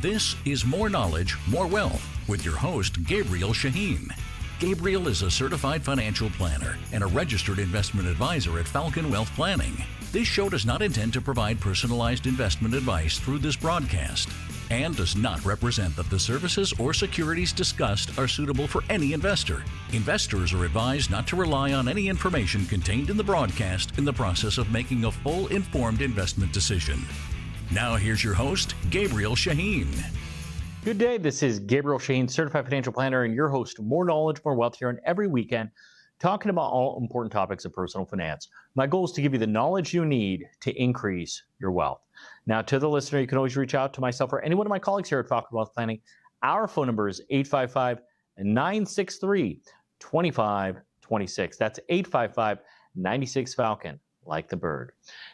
This is More Knowledge, More Wealth with your host, Gabriel Shaheen. Gabriel is a certified financial planner and a registered investment advisor at Falcon Wealth Planning. This show does not intend to provide personalized investment advice through this broadcast and does not represent that the services or securities discussed are suitable for any investor. Investors are advised not to rely on any information contained in the broadcast in the process of making a full informed investment decision. Now here's your host, Gabriel Shaheen. Good day, this is Gabriel Shaheen, certified financial planner and your host of More Knowledge, More Wealth here on every weekend, talking about all important topics of personal finance. My goal is to give you the knowledge you need to increase your wealth. Now, to the listener, you can always reach out to myself or any one of my colleagues here at Falcon Wealth Planning. Our phone number is 855-963-2526. That's 855-96-FALCON, like the bird.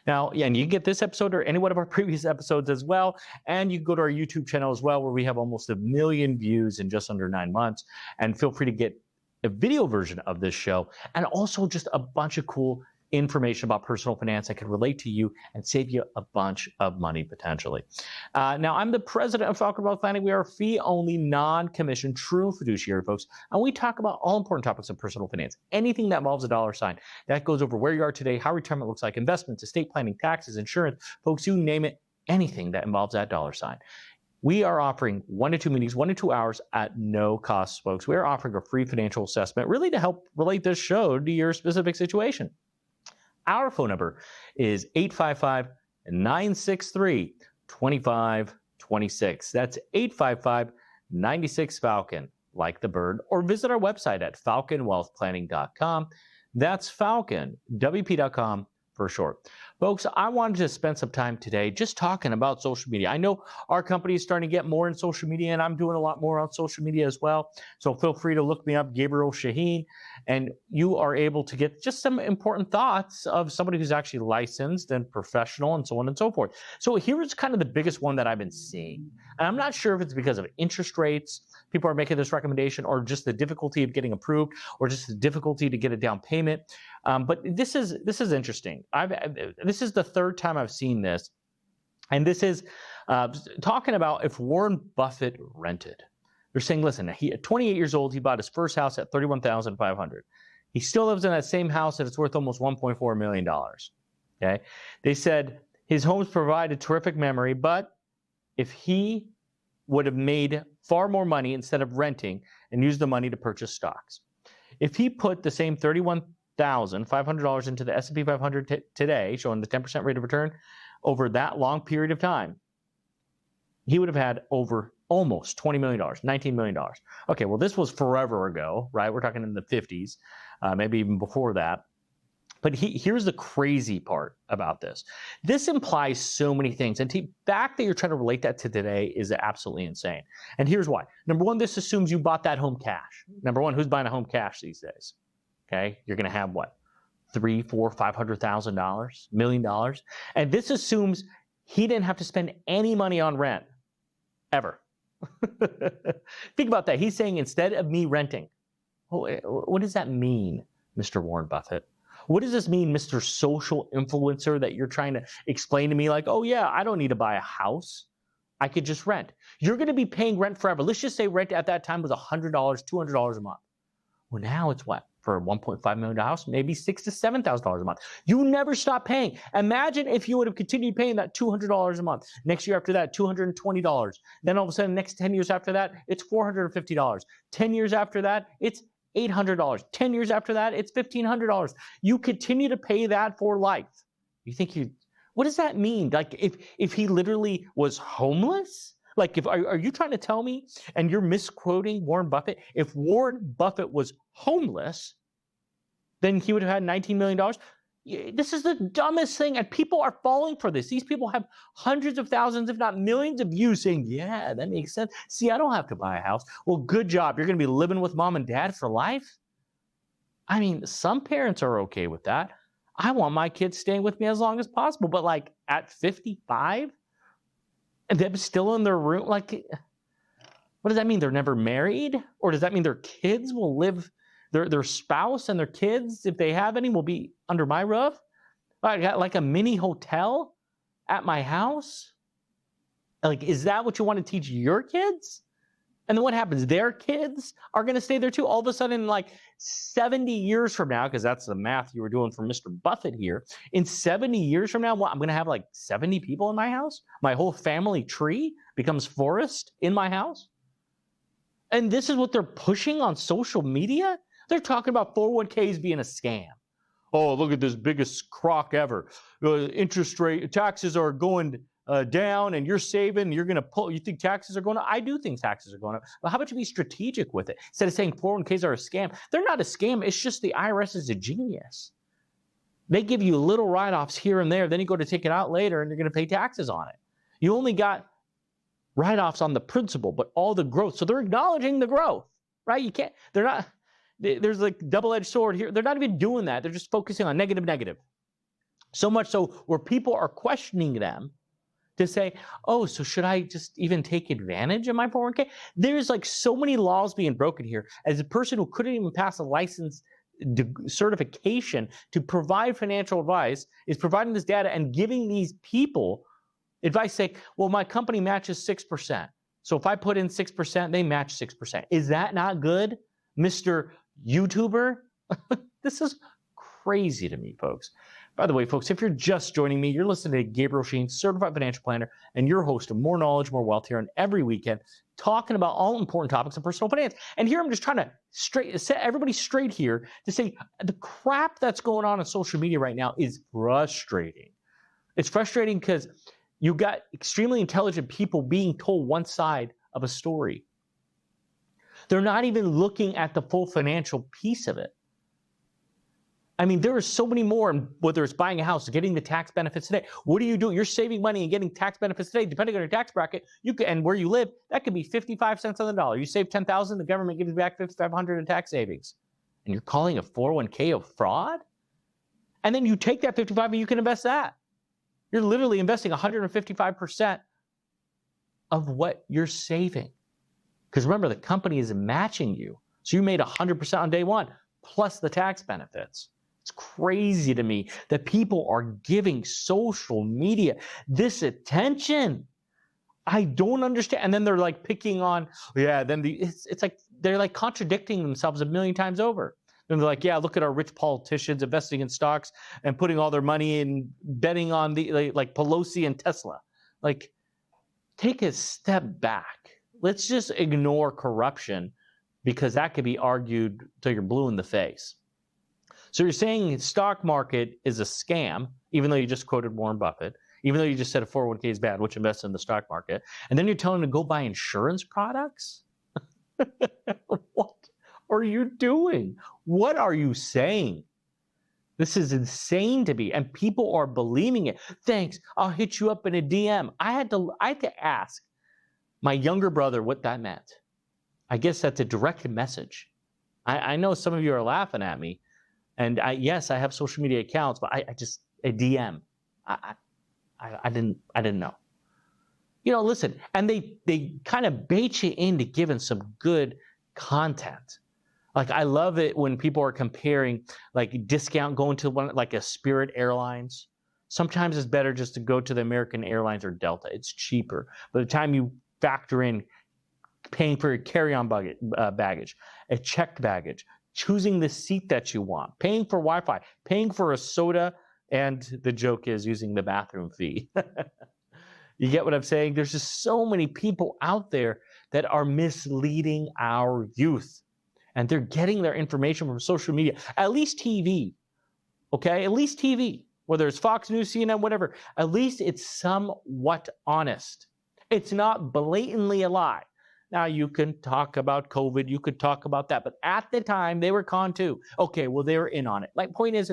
Now, and you can get this episode or any one of our previous episodes as well. And you can go to our YouTube channel as well, where we have almost 1 million views in just under 9 months. And feel free to get a video version of this show and also just a bunch of cool information about personal finance that can relate to you and save you a bunch of money potentially. Now, I'm the president of Falcon Wealth Planning. We are a fee-only, non-commission, true fiduciary, folks, and we talk about all important topics of personal finance. Anything that involves a dollar sign. That goes over where you are today, how retirement looks like, investments, estate planning, taxes, insurance, folks, you name it, anything that involves that dollar sign. We are offering 1 to 2 meetings, 1 to 2 hours at no cost, folks. We are offering a free financial assessment, really to help relate this show to your specific situation. Our phone number is 855-963-2526. That's 855-96-FALCON, like the bird, or visit our website at falconwealthplanning.com. That's falconwp.com for short. Folks, I wanted to spend some time today just talking about social media. I know our company is starting to get more in social media, and I'm doing a lot more on social media as well. So feel free to look me up, Gabriel Shaheen, and you are able to get just some important thoughts of somebody who's actually licensed and professional and so on and so forth. So here's kind of the biggest one that I've been seeing. And I'm not sure if it's because of interest rates, people are making this recommendation, or just the difficulty of getting approved, or just the difficulty to get a down payment. But this is interesting. This is the third time I've seen this, and this is talking about if Warren Buffett rented. They're saying, listen, he at 28 years old, he bought his first house at $31,500. He still lives in that same house, and it's worth almost $1.4 million. Okay, they said his homes provide a terrific memory, but if he would have made far more money instead of renting and used the money to purchase stocks, if he put the same $31,500 into the S&P 500 today, showing the 10% rate of return over that long period of time, he would have had over almost $20 million, $19 million. Okay, well, this was forever ago, right? We're talking in the 50s, maybe even before that. But here's the crazy part about this. This implies so many things. And the fact that you're trying to relate that to today is absolutely insane. And here's why. Number one, this assumes you bought that home cash. Number one, who's buying a home cash these days? Okay, you're going to have what? $300,000, $400,000, $500,000, $1 million. And this assumes he didn't have to spend any money on rent, ever. Think about that. He's saying, instead of me renting, what does that mean, Mr. Warren Buffett? What does this mean, Mr. Social Influencer, that you're trying to explain to me like, oh yeah, I don't need to buy a house. I could just rent. You're going to be paying rent forever. Let's just say rent at that time was $100, $200 a month. Well, now it's what? For a $1.5 million house, maybe $6,000 to $7,000 a month. You never stop paying. Imagine if you would have continued paying that $200 a month. Next year after that, $220. Then all of a sudden, next 10 years after that, it's $450. 10 years after that, it's $800. 10 years after that, it's $1,500. You continue to pay that for life. You think what does that mean? Like if he literally was homeless? Like are you trying to tell me, and you're misquoting Warren Buffett, if Warren Buffett was homeless, then he would have had $19 million? This is the dumbest thing, and people are falling for this. These people have hundreds of thousands, if not millions of views saying, yeah, that makes sense. See, I don't have to buy a house. Well, good job. You're going to be living with mom and dad for life? I mean, some parents are okay with that. I want my kids staying with me as long as possible, but like at 55? And they're still in their room? Like, what does that mean? They're never married? Or does that mean their kids will live, their spouse and their kids, if they have any, will be under my roof? I got like a mini hotel at my house? Like, is that what you want to teach your kids? And then what happens? Their kids are going to stay there too. All of a sudden, like 70 years from now, because that's the math you were doing for Mr. Buffett here. In 70 years from now, what, I'm going to have like 70 people in my house? My whole family tree becomes forest in my house? And this is what they're pushing on social media? They're talking about 401ks being a scam. Oh, look at this biggest crock ever. Interest rate, taxes are going down and you're saving, you're going to pull, you think taxes are going up? I do think taxes are going up. But how about you be strategic with it? Instead of saying 401ks are a scam, they're not a scam. It's just the IRS is a genius. They give you little write-offs here and there. Then you go to take it out later and you're going to pay taxes on it. You only got write-offs on the principal, but all the growth. So they're acknowledging the growth, right? You can't, they're not, there's like double-edged sword here. They're not even doing that. They're just focusing on negative. So much so where people are questioning them to say, oh, so should I just even take advantage of my 401k? There's like so many laws being broken here. As a person who couldn't even pass a license certification to provide financial advice is providing this data and giving these people advice, say, well, my company matches 6%. So if I put in 6%, they match 6%. Is that not good, Mr. YouTuber? This is crazy to me, folks. By the way, folks, if you're just joining me, you're listening to Gabriel Shaheen, Certified Financial Planner, and your host of More Knowledge, More Wealth here on every weekend, talking about all important topics of personal finance. And here I'm just trying to set everybody straight here to say the crap that's going on social media right now is frustrating. It's frustrating because you got extremely intelligent people being told one side of a story. They're not even looking at the full financial piece of it. I mean, there are so many more, whether it's buying a house, getting the tax benefits today. What do you do? You're saving money and getting tax benefits today, depending on your tax bracket. You can, and where you live, that could be 55 cents on the dollar. You save $10,000, the government gives you back $5,500 in tax savings. And you're calling a 401k a fraud? And then you take that 55 and you can invest that. You're literally investing 155% of what you're saving. Because remember, the company is matching you. So you made 100% on day one, plus the tax benefits. It's crazy to me that people are giving social media this attention. I don't understand. And then they're like picking on, yeah, then it's like they're like contradicting themselves a million times over. And they're like, yeah, look at our rich politicians investing in stocks and putting all their money in betting on the like Pelosi and Tesla. Like, take a step back. Let's just ignore corruption because that could be argued till you're blue in the face. So you're saying the stock market is a scam, even though you just quoted Warren Buffett, even though you just said a 401k is bad, which invests in the stock market, and then you're telling them to go buy insurance products? What are you doing? What are you saying? This is insane to me, and people are believing it. Thanks, I'll hit you up in a DM. I had to ask my younger brother what that meant. I guess that's a direct message. I know some of you are laughing at me, and yes, I have social media accounts, but I just a DM. I didn't know. You know, listen, and they kind of bait you into giving some good content. Like, I love it when people are comparing like discount going to one like a Spirit Airlines. Sometimes it's better just to go to the American Airlines or Delta. It's cheaper. By the time you factor in paying for your carry-on baggage, a checked baggage, choosing the seat that you want, paying for Wi-Fi, paying for a soda, and the joke is using the bathroom fee. You get what I'm saying? There's just so many people out there that are misleading our youth. And they're getting their information from social media, at least TV, okay? At least TV, whether it's Fox News, CNN, whatever. At least it's somewhat honest. It's not blatantly a lie. Now, you can talk about COVID, you could talk about that, but at the time, they were conned too. Okay, well, they were in on it. Like, point is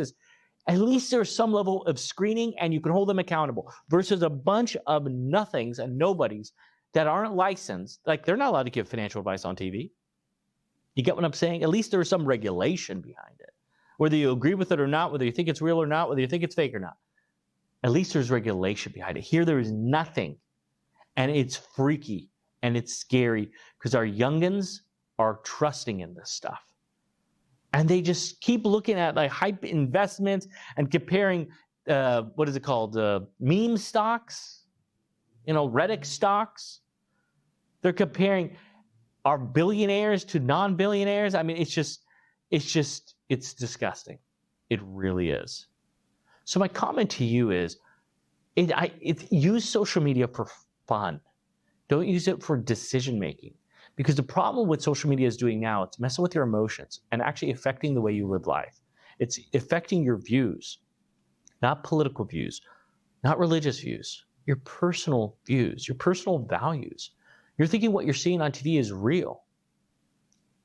at least there's some level of screening and you can hold them accountable versus a bunch of nothings and nobodies that aren't licensed. Like, they're not allowed to give financial advice on TV. You get what I'm saying? At least there's some regulation behind it. Whether you agree with it or not, whether you think it's real or not, whether you think it's fake or not. At least there's regulation behind it. Here there is nothing. And it's freaky and it's scary because our youngins are trusting in this stuff. And they just keep looking at like hype investments and comparing, what is it called? Meme stocks. Reddit stocks. They're comparing our billionaires to non-billionaires. I mean, it's disgusting. It really is. So my comment to you is, use social media for fun. Don't use it for decision making. Because the problem with social media is doing now, it's messing with your emotions and actually affecting the way you live life. It's affecting your views, not political views, not religious views, your personal views, your personal values. You're thinking what you're seeing on TV is real.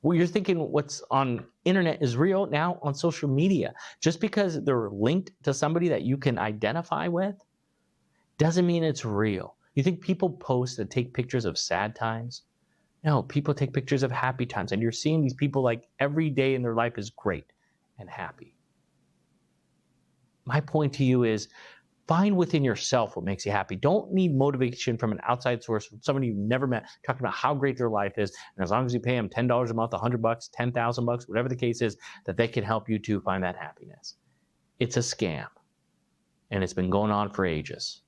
Well, you're thinking what's on internet is real now on social media. Just because they're linked to somebody that you can identify with doesn't mean it's real. You think people post and take pictures of sad times? No, people take pictures of happy times, and you're seeing these people like every day in their life is great and happy. My point to you is, find within yourself what makes you happy. Don't need motivation from an outside source, from somebody you've never met, talking about how great their life is. And as long as you pay them $10 a month, $100, $10,000, whatever the case is, that they can help you to find that happiness. It's a scam. And it's been going on for ages.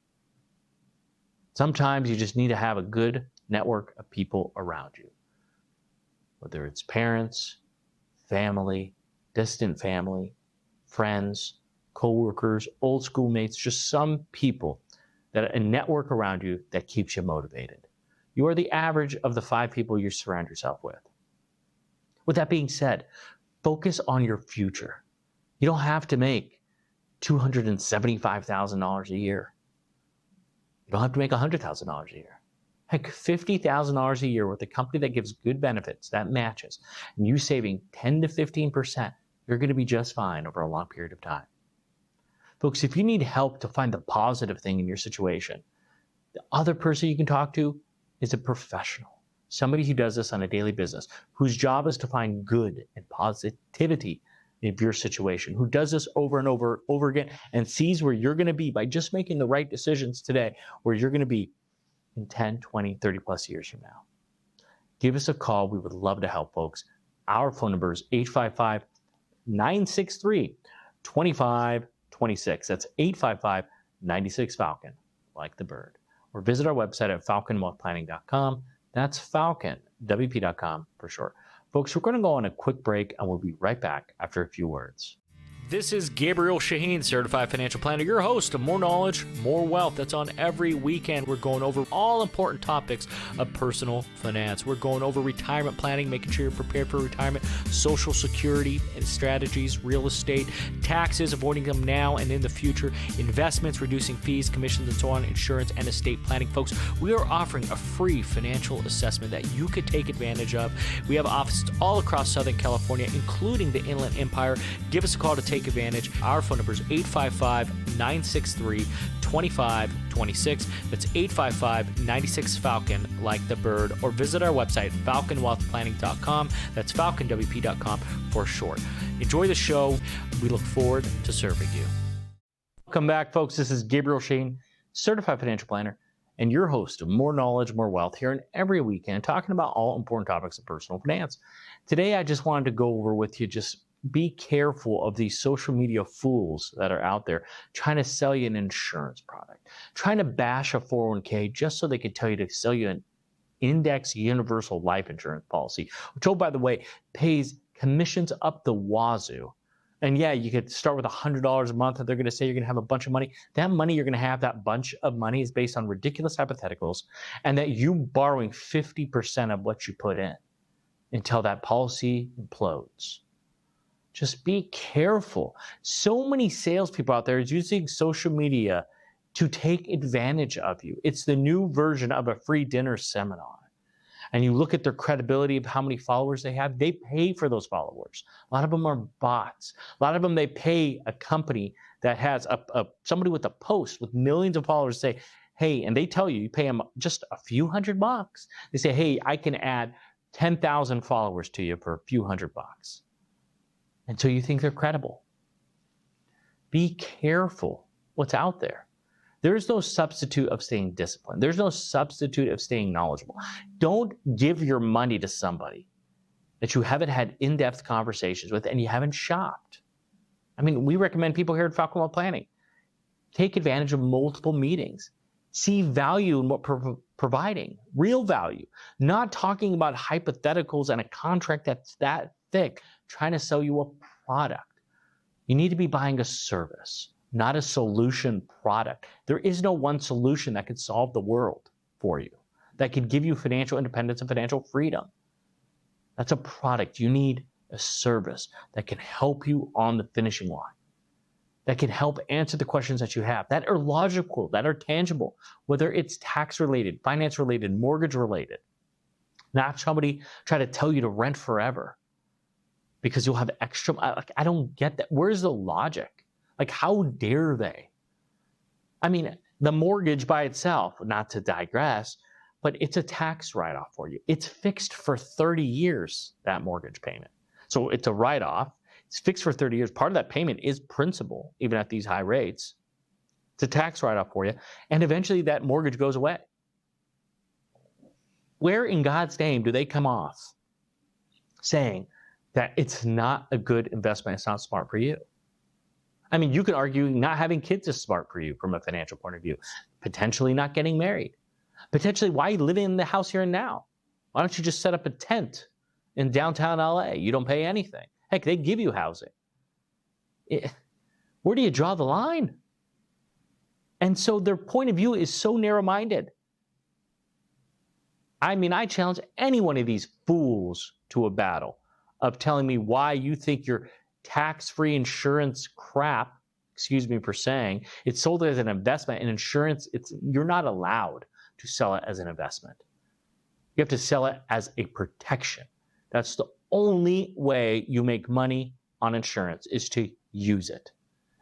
Sometimes you just need to have a good network of people around you. Whether it's parents, family, distant family, friends, co-workers, old schoolmates, just some people, that a network around you that keeps you motivated. You are the average of the 5 people you surround yourself with. With that being said, focus on your future. You don't have to make $275,000 a year. You don't have to make $100,000 a year. Heck, $50,000 a year with a company that gives good benefits, that matches, and you saving 10 to 15%, you're going to be just fine over a long period of time. Folks, if you need help to find the positive thing in your situation, the other person you can talk to is a professional, somebody who does this on a daily business, whose job is to find good and positivity in your situation, who does this over and over again and sees where you're going to be by just making the right decisions today, where you're going to be in 10, 20, 30 plus years from now. Give us a call. We would love to help, folks. Our phone number is 855-963-2526. That's 855-96-FALCON, like the bird. Or visit our website at falconwealthplanning.com. That's falconwp.com for short. Folks, we're going to go on a quick break, and we'll be right back after a few words. This is Gabriel Shaheen, Certified Financial Planner, your host of More Knowledge, More Wealth. That's on every weekend. We're going over all important topics of personal finance. We're going over retirement planning, making sure you're prepared for retirement, Social Security and strategies, real estate, taxes, avoiding them now and in the future, investments, reducing fees, commissions, and so on, insurance, and estate planning. Folks, we are offering a free financial assessment that you could take advantage of. We have offices all across Southern California, including the Inland Empire. Give us a call to take advantage. Our phone number is 855-963-2526. That's 855-96-FALCON, like the bird, or visit our website, falconwealthplanning.com. That's falconwp.com for short. Enjoy the show. We look forward to serving you. Welcome back, folks. This is Gabriel Shaheen, Certified Financial Planner, and your host of More Knowledge, More Wealth, here in every weekend, talking about all important topics of personal finance. Today, I just wanted to go over with you, just be careful of these social media fools that are out there trying to sell you an insurance product, trying to bash a 401k just so they can tell you to sell you an index universal life insurance policy, which, oh, by the way, pays commissions up the wazoo. And yeah, you could start with $100 a month, and they're going to say you're going to have a bunch of money. That money you're going to have, that bunch of money, is based on ridiculous hypotheticals, and that you borrowing 50% of what you put in until that policy implodes. Just be careful. So many salespeople out there is using social media to take advantage of you. It's the new version of a free dinner seminar. And you look at their credibility of how many followers they have, they pay for those followers. A lot of them are bots. A lot of them, they pay a company that has somebody with a post with millions of followers say, hey, and they tell you, you pay them just a few $100. They say, hey, I can add 10,000 followers to you for a few $100. And so you think they're credible. Be careful what's out there. There's no substitute of staying disciplined. There's no substitute of staying knowledgeable. Don't give your money to somebody that you haven't had in-depth conversations with and you haven't shopped. I mean, we recommend people here at Falcon Wealth Planning take advantage of multiple meetings. See value in what we're providing, real value, not talking about hypotheticals and a contract that's that thick, trying to sell you a product. You need to be buying a service, not a solution product. There is no one solution that could solve the world for you, that could give you financial independence and financial freedom. That's a product. You need a service that can help you on the finishing line, that can help answer the questions that you have, that are logical, that are tangible, whether it's tax related, finance related, mortgage related. Not somebody try to tell you to rent forever because you'll have extra. I don't get that. Where's the logic? Like, how dare they? I mean, the mortgage by itself, not to digress, but it's a tax write-off for you. It's fixed for 30 years, that mortgage payment. So it's a write-off. It's fixed for 30 years. Part of that payment is principal, even at these high rates. It's a tax write-off for you. And eventually that mortgage goes away. Where in God's name do they come off saying that it's not a good investment, it's not smart for you? I mean, you could argue not having kids is smart for you from a financial point of view. Potentially not getting married. Potentially, why are you living in the house here and now? Why don't you just set up a tent in downtown LA? You don't pay anything. Heck, they give you housing. Where do you draw the line? And so their point of view is so narrow-minded. I mean, I challenge any one of these fools to a battle of telling me why you think your tax-free insurance crap, excuse me for saying, it's sold as an investment. And insurance, you're not allowed to sell it as an investment. You have to sell it as a protection. That's the only way you make money on insurance, is to use it.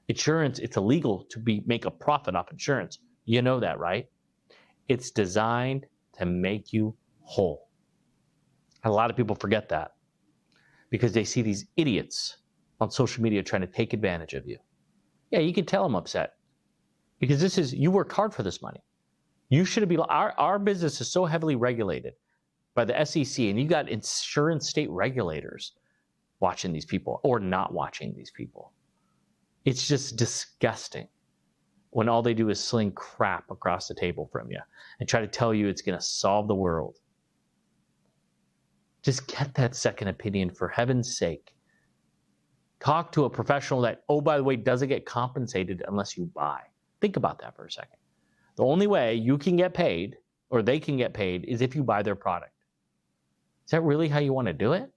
Insurance, it's illegal to make a profit off insurance. You know that, right? It's designed to make you whole. A lot of people forget that because they see these idiots on social media trying to take advantage of you. Yeah, you can tell I'm upset because you worked hard for this money. You should be, our business is so heavily regulated by the SEC, and you got insurance state regulators watching these people or not watching these people. It's just disgusting when all they do is sling crap across the table from you and try to tell you it's going to solve the world. Just get that second opinion, for heaven's sake. Talk to a professional that, oh, by the way, doesn't get compensated unless you buy. Think about that for a second. The only way you can get paid, or they can get paid, is if you buy their product. Is that really how you want to do it?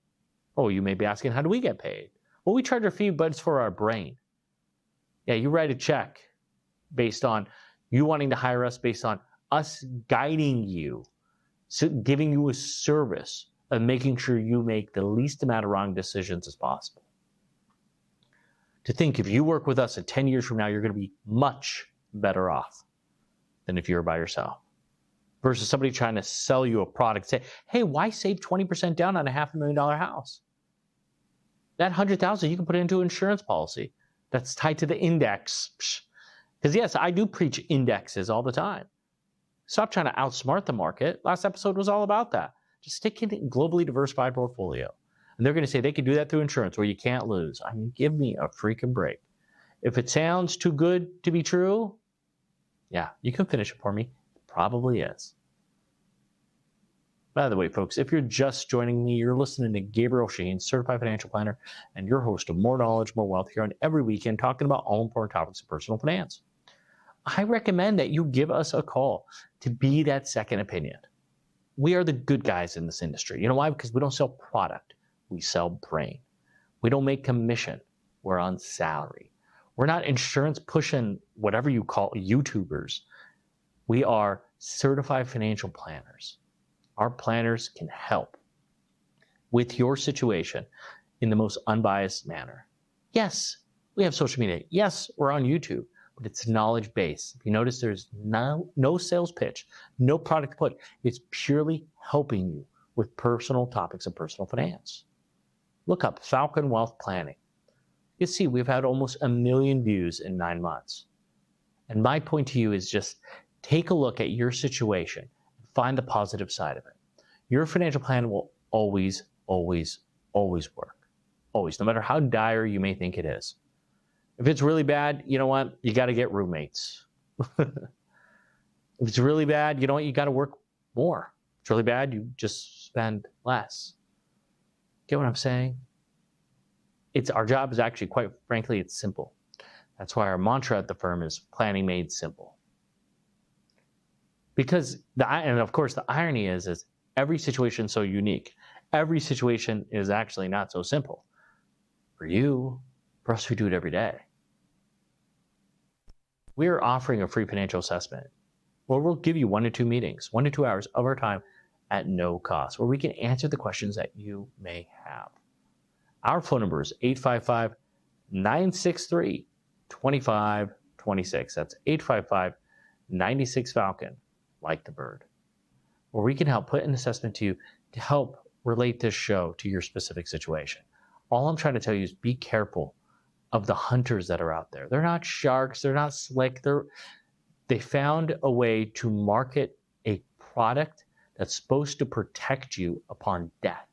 Oh, you may be asking, how do we get paid? Well, we charge a fee, but it's for our brain. Yeah, you write a check based on you wanting to hire us, based on us guiding you, so giving you a service of making sure you make the least amount of wrong decisions as possible. To think if you work with us in 10 years from now, you're going to be much better off than if you were by yourself. Versus somebody trying to sell you a product, say, hey, why save 20% down on a $500,000 house? That $100,000 you can put into an insurance policy that's tied to the index. Because yes, I do preach indexes all the time. Stop trying to outsmart the market. Last episode was all about that. Just stick in a globally diversified portfolio. And they're going to say they can do that through insurance where you can't lose. I mean, give me a freaking break. If it sounds too good to be true, yeah, you can finish it for me. It probably is. By the way, folks, if you're just joining me, you're listening to Gabriel Shaheen, Certified Financial Planner, and your host of More Knowledge, More Wealth here on every weekend, talking about all important topics of personal finance. I recommend that you give us a call to be that second opinion. We are the good guys in this industry. You know why? Because we don't sell product. We sell brain. We don't make commission. We're on salary. We're not insurance pushing whatever you call YouTubers. We are certified financial planners. Our planners can help with your situation in the most unbiased manner. Yes, we have social media. Yes, we're on YouTube, but it's knowledge-based. If you notice, there's no sales pitch, no product put. It's purely helping you with personal topics of personal finance. Look up Falcon Wealth Planning. You see, we've had almost 1 million views in 9 months. And my point to you is just take a look at your situation and find the positive side of it. Your financial plan will always, always, always work. Always, no matter how dire you may think it is. If it's really bad, you know what? You got to get roommates. If it's really bad, you know what? You got to work more. If it's really bad, you just spend less. Get what I'm saying? Our job is actually, quite frankly, it's simple. That's why our mantra at the firm is planning made simple. Because and of course, the irony is every situation is so unique. Every situation is actually not so simple. For you, for us, we do it every day. We're offering a free financial assessment where we'll give you 1 to 2 meetings, 1 to 2 hours of our time at no cost, where we can answer the questions that you may have. Our phone number is 855-963-2526. That's 855-96-FALCON, like the bird, where we can help put an assessment to you to help relate this show to your specific situation. All I'm trying to tell you is be careful of the hunters that are out there. They're not sharks. They're not slick. They found a way to market a product that's supposed to protect you upon death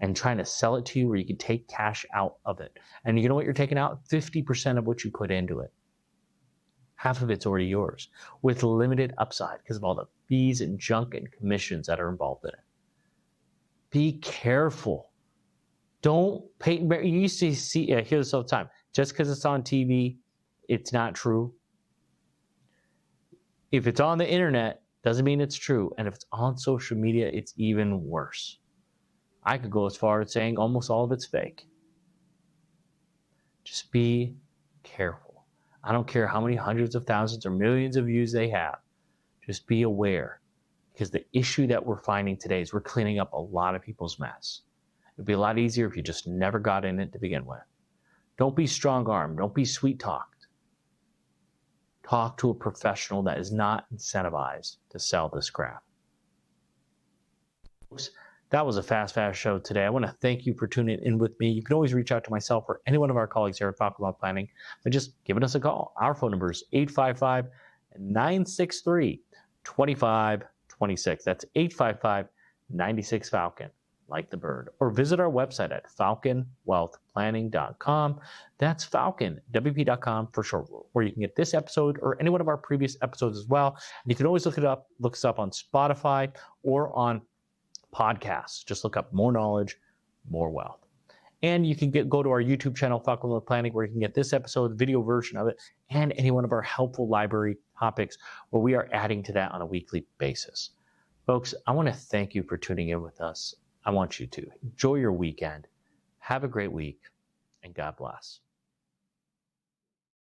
and trying to sell it to you where you can take cash out of it. And you know what you're taking out? 50% of what you put into it. Half of it's already yours with limited upside because of all the fees and junk and commissions that are involved in it. Be careful. Don't pay. You used to hear this all the time. Just because it's on TV, it's not true. If it's on the internet, doesn't mean it's true. And if it's on social media, it's even worse. I could go as far as saying almost all of it's fake. Just be careful. I don't care how many hundreds of thousands or millions of views they have. Just be aware. Because the issue that we're finding today is we're cleaning up a lot of people's mess. It'd be a lot easier if you just never got in it to begin with. Don't be strong-armed. Don't be sweet-talked. Talk to a professional that is not incentivized to sell this crap. That was a fast show today. I want to thank you for tuning in with me. You can always reach out to myself or any one of our colleagues here at Falcon Wealth Planning by just giving us a call. Our phone number is 855-963-2526. That's 855-96-FALCON, like the bird. Or visit our website at falconwealthplanning.com. That's falconwp.com for short, where you can get this episode or any one of our previous episodes as well. And you can always look us up on Spotify or on podcasts. Just look up More Knowledge, More Wealth. And you can go to our YouTube channel, Falcon Wealth Planning, where you can get this episode, the video version of it, and any one of our helpful library topics where we are adding to that on a weekly basis. Folks, I want to thank you for tuning in with us. I want you to enjoy your weekend. Have a great week, and God bless.